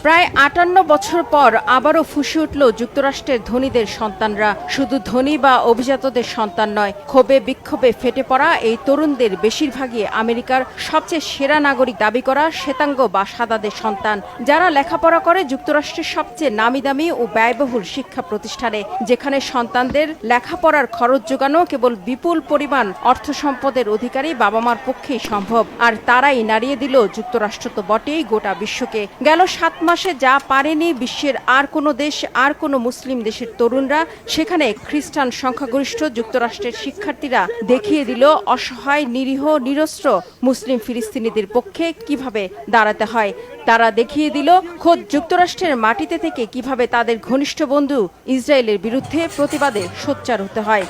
প্রায় ৫৮ বছর পর আবারও ফুঁসে উঠল যুক্তরাষ্ট্রের ধনীদের সন্তানরা। শুধু ধনী বা অভিজাতদের সন্তান নয়, ক্ষোভে বিক্ষোভে ফেটে পড়া এই তরুণদের বেশিরভাগই আমেরিকার সবচেয়ে সেরা নাগরিক দাবি করা শ্বেতাঙ্গ বা সাদাদের সন্তান, যারা লেখাপড়া করে যুক্তরাষ্ট্রের সবচেয়ে নামিদামি ও ব্যয়বহুল শিক্ষা প্রতিষ্ঠানে, যেখানে সন্তানদের লেখাপড়ার খরচ যোগানো কেবল বিপুল পরিমাণ অর্থ সম্পদের অধিকারী বাবা মার পক্ষেই সম্ভব। আর তারাই নাড়িয়ে দিল যুক্তরাষ্ট্র তো বটেই, গোটা বিশ্বকে। গেল ৭ মাসে যা পারেনি বিশ্বের আর কোনো দেশ, আর কোনো মুসলিম দেশের তরুণরা, সেখানে খ্রিস্টান সংখ্যাগরিষ্ঠ যুক্তরাষ্ট্রের শিক্ষার্থীরা দেখিয়ে দিল অসহায়, নিরীহ, নিরস্ত্র মুসলিম ফিলিস্তিনিদের পক্ষে কিভাবে দাঁড়াতে হয়। তারা দেখিয়ে দিল খোদ যুক্তরাষ্ট্রের মাটিতে থেকে কিভাবে তাদের ঘনিষ্ঠ বন্ধু ইসরায়েলের বিরুদ্ধে প্রতিবাদে সোচ্চার হতে হয়।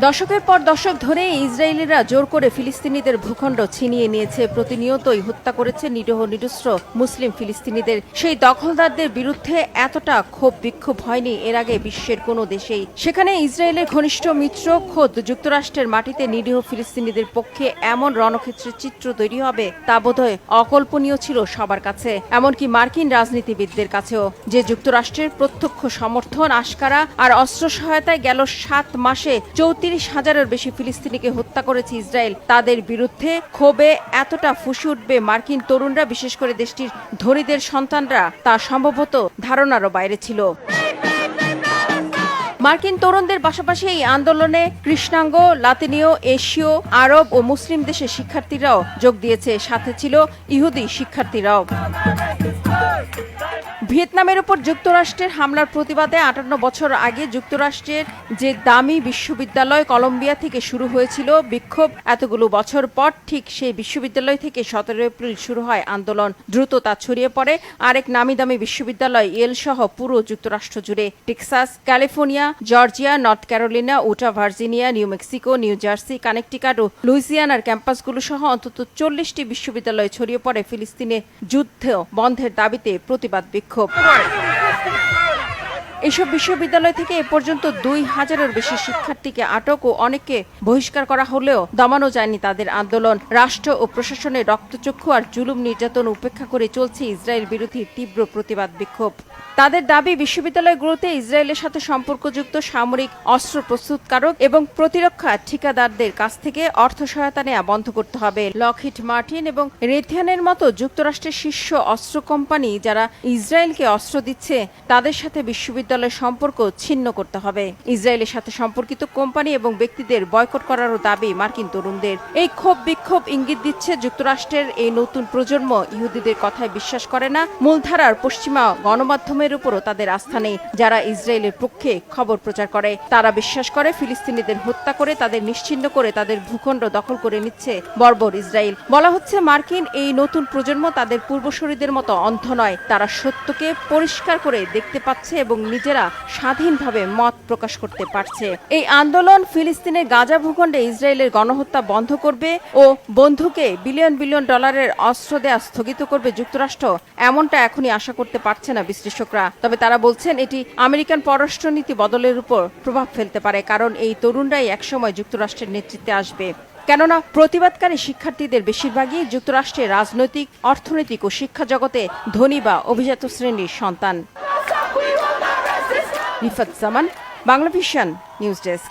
দশকের পর দশক ধরে ইসরায়েলিরা জোর করে ফিলিস্তিনিদের ভূখণ্ড ছিনিয়ে নিয়েছে, প্রতিনিয়তই হত্যা করেছে নিরীহ নিরস্ত্র মুসলিম ফিলিস্তিনিদের। সেই দখলদারদের বিরুদ্ধে এতটা ক্ষোভ বিক্ষোভ হয়নি এর আগে বিশ্বের কোনো দেশেই। সেখানে ইসরায়েলের ঘনিষ্ঠ মিত্র খোদ যুক্তরাষ্ট্রের মাটিতে নিরীহ ফিলিস্তিনিদের পক্ষে এমন রণক্ষেত্রের চিত্র তৈরি হবে তা বোধহয় অকল্পনীয় ছিল সবার কাছে, এমনকি মার্কিন রাজনীতিবিদদের কাছেও। যে যুক্তরাষ্ট্রের প্রত্যক্ষ সমর্থন, আশকারা আর অস্ত্র সহায়তায় গেল ৭ মাসে ৩৪,০০০-এর বেশি ফিলিস্তিনিকে হত্যা করেছে ইসরায়েল, তাদের বিরুদ্ধে ক্ষোভে এতটা ফুঁসে উঠবে মার্কিন তরুণরা, বিশেষ করে দেশটির ধনীদের সন্তানরা, তা সম্ভবত ধারণারও বাইরে ছিল। মার্কিন তরুণদের পাশাপাশি এই আন্দোলনে কৃষ্ণাঙ্গ, লাতিনীয়, এশীয়, আরব ও মুসলিম দেশের শিক্ষার্থীরাও যোগ দিয়েছে, সাথে ছিল ইহুদি শিক্ষার্থীরাও। ভিয়েতনামের উপর যুক্তরাষ্ট্রের হামলার প্রতিবাদে ৫৮ বছর আগে যুক্তরাষ্ট্রের যে দামি বিশ্ববিদ্যালয় কলম্বিয়া থেকে শুরু হয়েছিল বিক্ষোভ, এতগুলো বছর পর ঠিক সেই বিশ্ববিদ্যালয় থেকে ১৭ এপ্রিল শুরু হয় আন্দোলন। দ্রুত তা ছড়িয়ে পড়ে আরেক নামি দামি বিশ্ববিদ্যালয় ইয়েল সহ পুরো যুক্তরাষ্ট্র জুড়ে। Texas, California, Georgia, North Carolina, Utah, Virginia, New Mexico, New Jersey, Connecticut ও লুইজিয়ানার ক্যাম্পাসগুলো সহ অন্তত ৪০টি বিশ্ববিদ্যালয়ে ছড়িয়ে পড়ে ফিলিস্তিনে যুদ্ধ বন্ধের দাবিতে প্রতিবাদ বিক্ষোভ। এসব বিশ্ববিদ্যালয় থেকে এ পর্যন্ত ২,০০০-এর বেশি শিক্ষার্থীকে আটক ও অনেককে বহিষ্কার করা হলেও দমানো যায়নি তাদের আন্দোলন। রাষ্ট্র ও প্রশাসনের রক্তচক্ষু আর জুলুম নির্যাতন উপেক্ষা করে চলছে ইসরায়েল বিরোধী তীব্র প্রতিবাদ বিক্ষোভ। তাদের দাবি, বিশ্ববিদ্যালয়গুলোতে ইসরায়েলের সাথে সম্পর্কযুক্ত সামরিক অস্ত্র প্রস্তুতকারক এবং প্রতিরক্ষা ঠিকাদারদের কাছ থেকে অর্থ সহায়তা নেওয়া বন্ধ করতে হবে। লকহিড মার্টিন এবং রেথিয়ানের মতো যুক্তরাষ্ট্রের শীর্ষ অস্ত্র কোম্পানি যারা ইসরায়েলকে অস্ত্র দিচ্ছে, তাদের সাথে বিশ্ববিদ্যালয়ের সম্পর্ক ছিন্ন করতে হবে। ইসরায়েলের সাথে সম্পর্কিত কোম্পানি এবং ব্যক্তিদের বয়কট করারও দাবি মার্কিন তরুণদের। এই ক্ষোভ বিক্ষোভ ইঙ্গিত দিচ্ছে যুক্তরাষ্ট্রের এই নতুন প্রজন্ম ইহুদিদের কথায় বিশ্বাস করে না। মূলধারার পশ্চিমা গণমাধ্যমের উপরও তাদের আস্থা নেই, যারা ইসরায়েলের পক্ষে খবর প্রচার করে। তারা বিশ্বাস করে ফিলিস্তিনিদের হত্যা করে তাদের নিশ্চিহ্ন করে তাদের ভূখণ্ড দখল করে নিচ্ছে বর্বর ইসরায়েল। বলা হচ্ছে মার্কিন এই নতুন প্রজন্ম তাদের পূর্বসূরীদের মতো অন্ধ নয়, তারা সত্যকে পরিষ্কার করে দেখতে পাচ্ছে এবং নিজেরা স্বাধীনভাবে মত প্রকাশ করতে পারছে। এই আন্দোলন ফিলিস্তিনের গাজা ভূখণ্ডে ইসরায়েলের গণহত্যা বন্ধ করবে ও বন্ধুকে বিলিয়ন বিলিয়ন ডলারের অস্ত্র দেয়া স্থগিত করবে যুক্তরাষ্ট্র, এমনটা এখনই আশা করতে পারছে না বিশ্লেষকরা। তবে তারা বলছেন এটি আমেরিকান পররাষ্ট্রনীতি বদলের উপর প্রভাব ফেলতে পারে, কারণ এই তরুণরাই একসময় যুক্তরাষ্ট্রের নেতৃত্বে আসবে। কেননা প্রতিবাদকারী শিক্ষার্থীদের বেশিরভাগই যুক্তরাষ্ট্রের রাজনৈতিক, অর্থনৈতিক ও শিক্ষা জগতে ধনী বা অভিজাত শ্রেণীর সন্তান। রিফাত জামান, বাংলাভিশন নিউজ ডেস্ক।